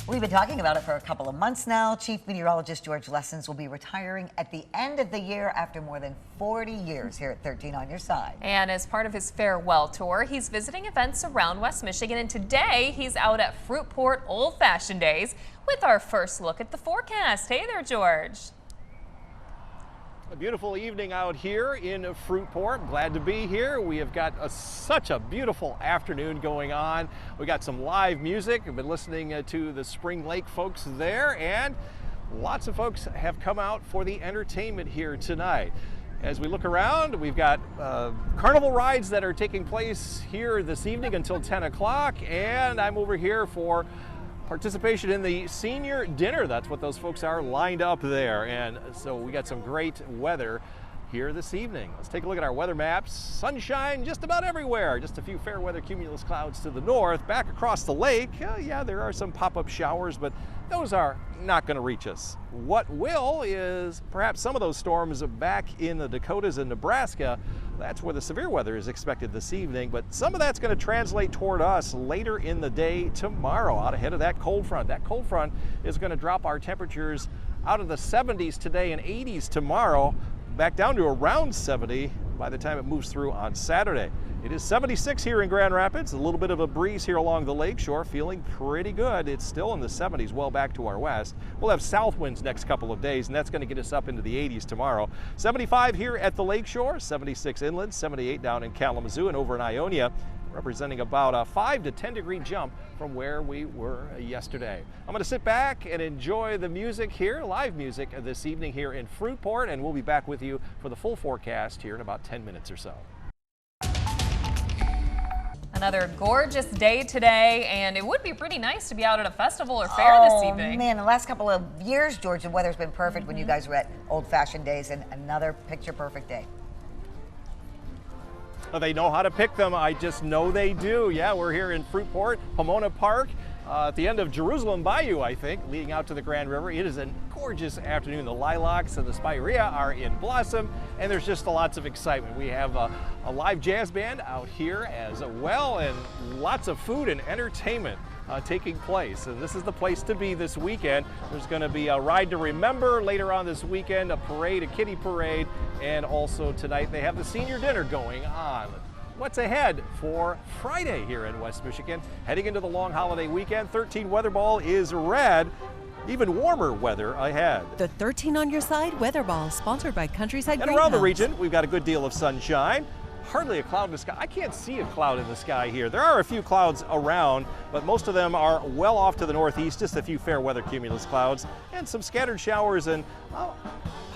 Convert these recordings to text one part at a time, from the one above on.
We've been talking about it for a couple of months now. Chief Meteorologist George Lessons will be retiring at the end of the year after more than 40 years here at 13 on Your Side. And as part of his farewell tour, he's visiting events around West Michigan. And today he's out at Fruitport Old Fashioned Days with our first look at the forecast. Hey there, George. A beautiful evening out here in Fruitport. Glad to be here. We have got such a beautiful afternoon going on. We got some live music. I've been listening to the Spring Lake folks there, and lots of folks have come out for the entertainment here tonight. As we look around, we've got carnival rides that are taking place here this evening until 10 o'clock, and I'm over here for participation in the senior dinner. That's what those folks are lined up there. And so we got some great weather here this evening. Let's take a look at our weather maps. Sunshine just about everywhere. Just a few fair weather cumulus clouds to the north. Back across the lake, yeah, there are some pop-up showers, but those are not going to reach us. What will is perhaps some of those storms back in the Dakotas and Nebraska. That's where the severe weather is expected this evening, but some of that's going to translate toward us later in the day tomorrow, out ahead of that cold front. That cold front is going to drop our temperatures out of the 70s today and 80s tomorrow, back down to around 70 by the time it moves through on Saturday. It is 76 here in Grand Rapids, a little bit of a breeze here along the lakeshore, feeling pretty good. It's still in the 70s, well back to our west. We'll have south winds next couple of days, and that's going to get us up into the 80s tomorrow. 75 here at the lakeshore, 76 inland, 78 down in Kalamazoo and over in Ionia, representing about a 5 to 10 degree jump from where we were yesterday. I'm going to sit back and enjoy the music here, live music this evening here in Fruitport, and we'll be back with you for the full forecast here in about 10 minutes or so. Another gorgeous day today, and it would be pretty nice to be out at a festival or fair this evening. Oh man, the last couple of years, George, the weather's been perfect when you guys were at Old Fashioned Days, and another picture perfect day. They know how to pick them. I just know they do. Yeah, we're here in Fruitport, Pomona Park, at the end of Jerusalem Bayou, I think, leading out to the Grand River. It is a gorgeous afternoon. The lilacs and the spirea are in blossom, and there's just lots of excitement. We have a live jazz band out here as well, and lots of food and entertainment taking place. And this is the place to be this weekend. There's going to be a ride to remember later on this weekend, a parade, a kiddie parade, and also tonight they have the senior dinner going on. What's ahead for Friday here in West Michigan? Heading into the long holiday weekend, 13 Weather Ball is red. Even warmer weather ahead. The 13 on Your Side Weather Ball, sponsored by Countryside And around the region, we've got a good deal of sunshine. Hardly a cloud in the sky. I can't see a cloud in the sky here. There are a few clouds around, but most of them are well off to the northeast, just a few fair weather cumulus clouds and some scattered showers and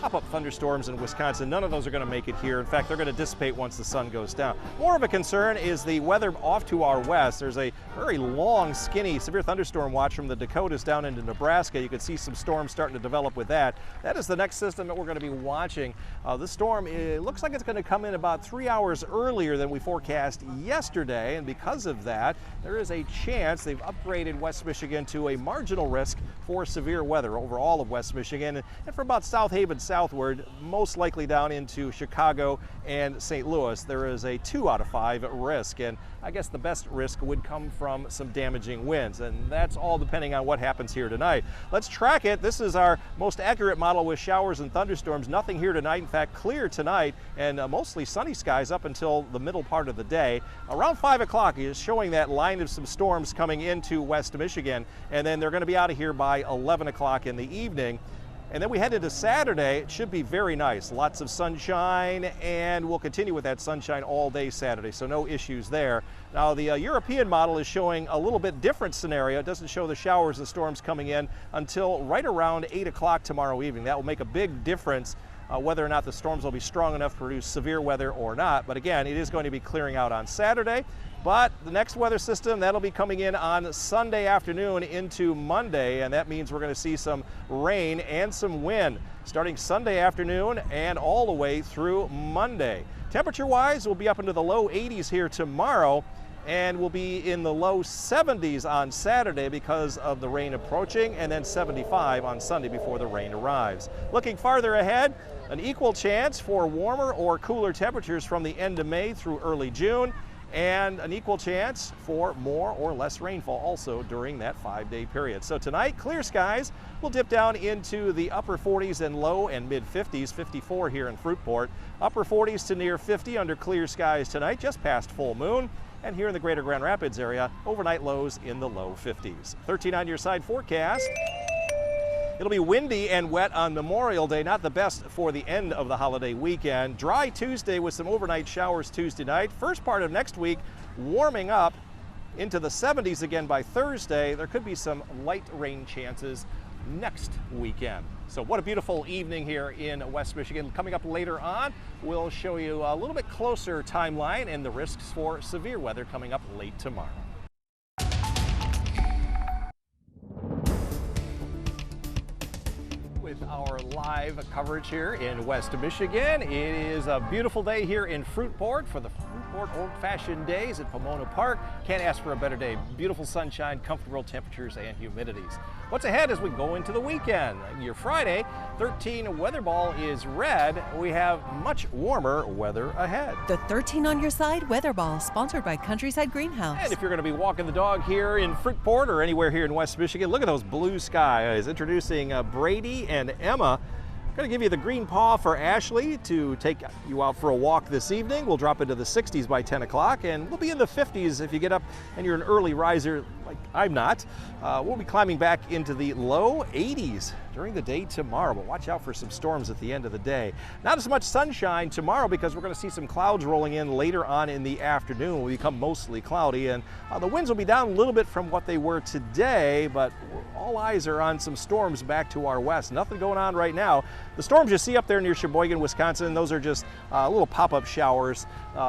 pop-up thunderstorms in Wisconsin. None of those are going to make it here. In fact, they're going to dissipate once the sun goes down. More of a concern is the weather off to our west. There's a very long, skinny, severe thunderstorm watch from the Dakotas down into Nebraska. You can see some storms starting to develop with that. That is the next system that we're going to be watching. This storm, it looks like it's going to come in about 3 hours earlier than we forecast yesterday, and because of that, there is a chance they've upgraded West Michigan to a marginal risk for severe weather over all of West Michigan, and for about South Haven southward, most likely down into Chicago and St. Louis, there is a 2 out of 5 risk, and I guess the best risk would come from some damaging winds, and that's all depending on what happens here tonight. Let's track it. This is our most accurate model with showers and thunderstorms. Nothing here tonight. In fact, clear tonight, and mostly sunny skies up until the middle part of the day. Around 5 o'clock is showing that line of some storms coming into West Michigan, and then they're going to be out of here by 11 o'clock in the evening. And then we head into Saturday. It should be very nice. Lots of sunshine, and we'll continue with that sunshine all day Saturday, so no issues there. Now, the European model is showing a little bit different scenario. It doesn't show the showers and storms coming in until right around 8 o'clock tomorrow evening. That will make a big difference whether or not the storms will be strong enough to produce severe weather or not. But again, it is going to be clearing out on Saturday. But the next weather system, that'll be coming in on Sunday afternoon into Monday, and that means we're going to see some rain and some wind starting Sunday afternoon and all the way through Monday. Temperature-wise, we'll be up into the low 80s here tomorrow, and we'll be in the low 70s on Saturday because of the rain approaching, and then 75 on Sunday before the rain arrives. Looking farther ahead, an equal chance for warmer or cooler temperatures from the end of May through early June. and an equal chance for more or less rainfall also during that 5-day period. So tonight, clear skies. We'll dip down into the upper 40s and low and mid 50s, 54 here in Fruitport. Upper 40s to near 50 under clear skies tonight, just past full moon. And here in the greater Grand Rapids area, overnight lows in the low 50s. 13 on your side forecast. It'll be windy and wet on Memorial Day, not the best for the end of the holiday weekend. Dry Tuesday with some overnight showers Tuesday night. First part of next week warming up into the 70s again by Thursday. There could be some light rain chances next weekend. So what a beautiful evening here in West Michigan. Coming up later on, we'll show you a little bit closer timeline and the risks for severe weather coming up late tomorrow. With our live coverage here in West Michigan. It is a beautiful day here in Fruitport for the Fruitport Old-Fashioned Days at Pomona Park. Can't ask for a better day. Beautiful sunshine, comfortable temperatures, and humidities. What's ahead as we go into the weekend? Your Friday, 13 weather ball is red. We have much warmer weather ahead. The 13 on your side weather ball, sponsored by Countryside Greenhouse. And if you're going to be walking the dog here in Fruitport or anywhere here in West Michigan, look at those blue skies. Introducing Brady and Emma. Going to give you the green paw for Ashley to take you out for a walk this evening. We'll drop into the 60s by 10 o'clock, and we'll be in the 50s if you get up and you're an early riser like I'm not. We'll be climbing back into the low 80s during the day tomorrow, but watch out for some storms at the end of the day. Not as much sunshine tomorrow because we're going to see some clouds rolling in later on in the afternoon. It will become mostly cloudy, and the winds will be down a little bit from what they were today, but all eyes are on some storms back to our west. Nothing going on right now. The storms you see up there near Sheboygan, Wisconsin, those are just little pop-up showers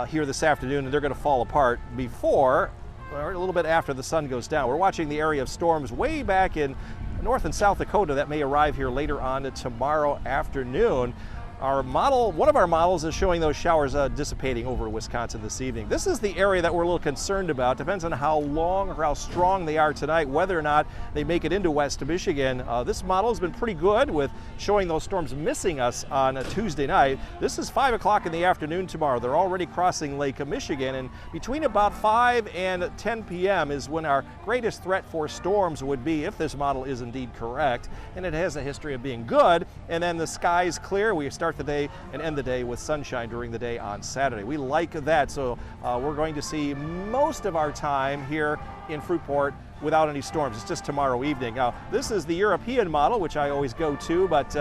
here this afternoon, and they're going to fall apart before or a little bit after the sun goes down. We're watching the area of storms way back in North and South Dakota that may arrive here later on tomorrow afternoon. One of our models is showing those showers dissipating over Wisconsin this evening. This is the area that we're a little concerned about. Depends on how long or how strong they are tonight, whether or not they make it into West Michigan. This model has been pretty good with showing those storms missing us on a Tuesday night. This is 5 o'clock in the afternoon tomorrow. They're already crossing Lake Michigan, and between about 5 and 10 p.m. is when our greatest threat for storms would be, if this model is indeed correct, and it has a history of being good. And then the skies clear. We start the day and end the day with sunshine during the day on Saturday. We like that, so we're going to see most of our time here in Fruitport without any storms. It's just tomorrow evening. Now, this is the European model, which I always go to, but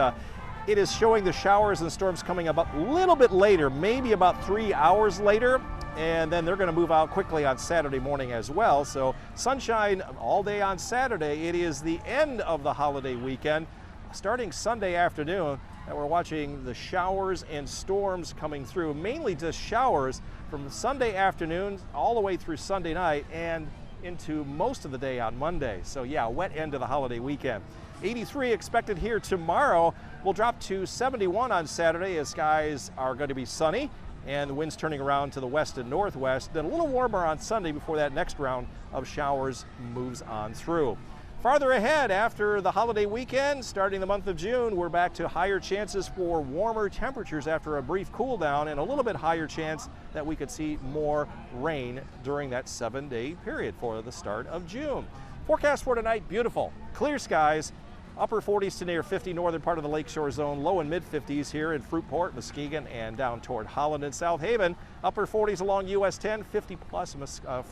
it is showing the showers and storms coming up a little bit later, maybe about 3 hours later, and then they're going to move out quickly on Saturday morning as well. So sunshine all day on Saturday. It is the end of the holiday weekend. Starting Sunday afternoon, and we're watching the showers and storms coming through, mainly just showers from Sunday afternoon all the way through Sunday night and into most of the day on Monday. So yeah, wet end of the holiday weekend. 83 expected here tomorrow. We'll drop to 71 on Saturday as skies are going to be sunny and the winds turning around to the west and northwest. Then a little warmer on Sunday before that next round of showers moves on through. Farther ahead, after the holiday weekend, starting the month of June, we're back to higher chances for warmer temperatures after a brief cool down, and a little bit higher chance that we could see more rain during that 7-day period for the start of June. Forecast for tonight, beautiful. Clear skies, upper 40s to near 50 northern part of the lakeshore zone, low and mid 50s here in Fruitport, Muskegon, and down toward Holland and South Haven. Upper 40s along US 10, 50 plus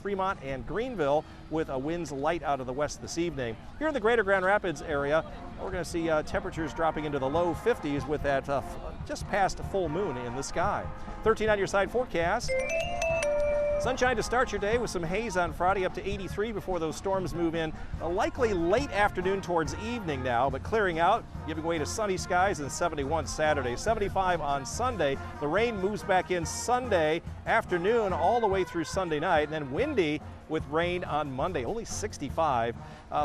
Fremont and Greenville, with winds light out of the west this evening. Here in the greater Grand Rapids area, we're going to see temperatures dropping into the low 50s with that just past full moon in the sky. 13 on your side forecast. Sunshine to start your day with some haze on Friday, up to 83 before those storms move in. Likely late afternoon towards evening now, but clearing out, giving way to sunny skies, and 71 Saturday, 75 on Sunday. The rain moves back in Sunday afternoon all the way through Sunday night, and then windy with rain on Monday, only 65.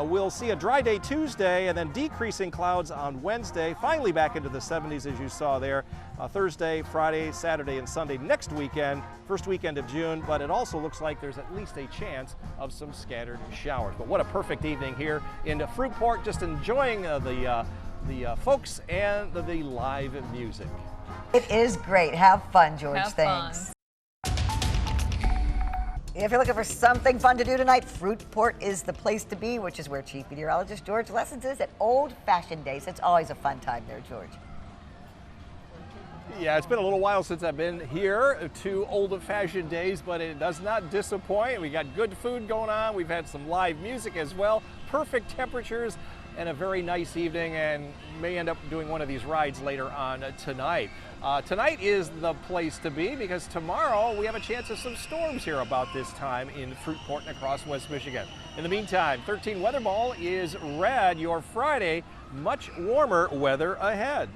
We'll see a dry day Tuesday and then decreasing clouds on Wednesday, finally back into the 70s as you saw there. Thursday, Friday, Saturday, and Sunday next weekend, first weekend of June, but it also looks like there's at least a chance of some scattered showers. But what a perfect evening here in Fruitport, just enjoying the folks and the live music. It is great. Have fun, George. Have Thanks. fun. If you're looking for something fun to do tonight, Fruitport is the place to be, which is where Chief Meteorologist George Lessons is at Old Fashioned Days. It's always a fun time there, George. Yeah, it's been a little while since I've been here to Old Fashioned Days, but it does not disappoint. We got good food going on. We've had some live music as well. Perfect temperatures and a very nice evening, and may end up doing one of these rides later on tonight. Tonight is the place to be because tomorrow we have a chance of some storms here about this time in Fruitport and across West Michigan. In the meantime, 13 Weather Ball is red. Your Friday, much warmer weather ahead.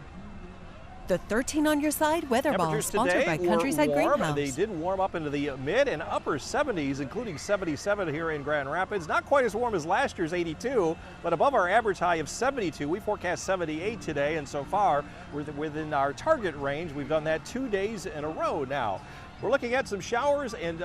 The 13 on your side weather ball, Temperatures sponsored by today Countryside were warm. Greenhouse. They did warm up into the mid and upper 70s, including 77 here in Grand Rapids. Not quite as warm as last year's 82, but above our average high of 72. We forecast 78 today, and so far we're within our target range. We've done that 2 days in a row now. We're looking at some showers and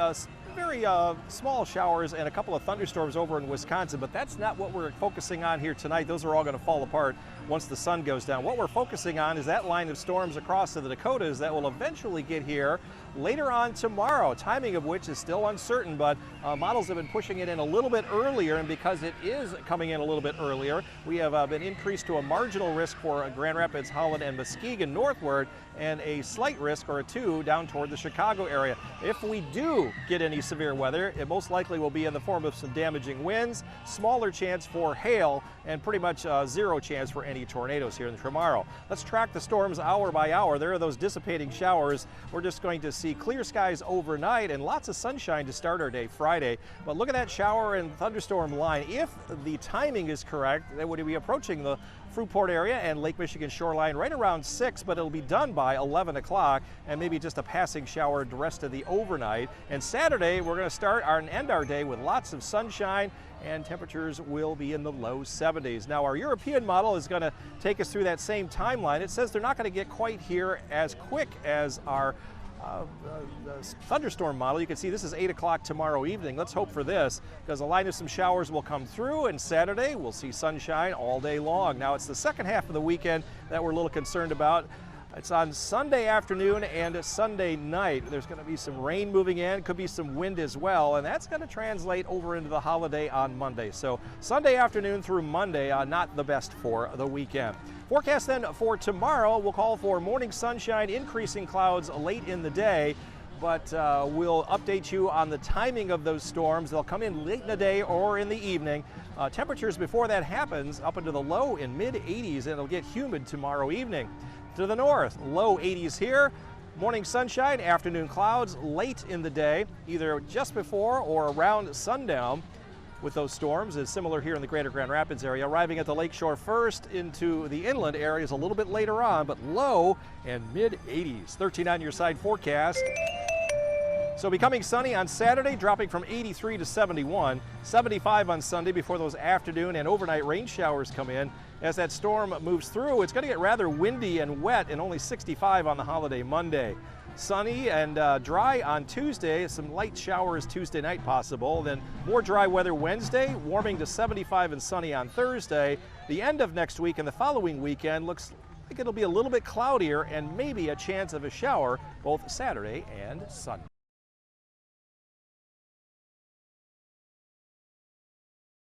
very small showers and a couple of thunderstorms over in Wisconsin, but that's not what we're focusing on here tonight. Those are all going to fall apart once the sun goes down. What we're focusing on is that line of storms across to the Dakotas that will eventually get here later on tomorrow, timing of which is still uncertain, but models have been pushing it in a little bit earlier, and because it is coming in a little bit earlier, we have been increased to a marginal risk for Grand Rapids, Holland, and Muskegon northward, and a slight risk or a 2 down toward the Chicago area. If we do get any severe weather, it most likely will be in the form of some damaging winds, smaller chance for hail, and pretty much zero chance for any tornadoes here tomorrow. Let's track the storms hour by hour. There are those dissipating showers. We're just going to see clear skies overnight and lots of sunshine to start our day Friday. But look at that shower and thunderstorm line. If the timing is correct, then would be approaching the Fruitport area and Lake Michigan shoreline right around 6, but it'll be done by 11 o'clock, and maybe just a passing shower the rest of the overnight. And Saturday, we're going to start and end our day with lots of sunshine, and temperatures will be in the low 70s. Now, our European model is going to take us through that same timeline. It says they're not going to get quite here as quick as our thunderstorm model. You can see this is 8 o'clock tomorrow evening. Let's hope for this, because a line of some showers will come through, and Saturday we'll see sunshine all day long. Now, it's the second half of the weekend that we're a little concerned about. It's on Sunday afternoon and Sunday night. There's going to be some rain moving in, could be some wind as well, and that's going to translate over into the holiday on Monday. So Sunday afternoon through Monday, not the best for the weekend. Forecast then for tomorrow, we'll call for morning sunshine, increasing clouds late in the day, but we'll update you on the timing of those storms. They'll come in late in the day or in the evening. Temperatures before that happens up into the low and mid 80s, and it'll get humid tomorrow evening. To the north, low 80s here. Morning sunshine, afternoon clouds late in the day, either just before or around sundown. With those storms is similar here in the greater Grand Rapids area, arriving at the lakeshore first, into the inland areas a little bit later on, but low and mid 80s. 13 on your side forecast. So becoming sunny on Saturday, dropping from 83 to 71, 75 on Sunday before those afternoon and overnight rain showers come in. As that storm moves through, it's going to get rather windy and wet, and only 65 on the holiday Monday. Sunny and dry on Tuesday, some light showers Tuesday night possible, then more dry weather Wednesday, warming to 75 and sunny on Thursday. The end of next week and the following weekend looks like it'll be a little bit cloudier and maybe a chance of a shower both Saturday and Sunday.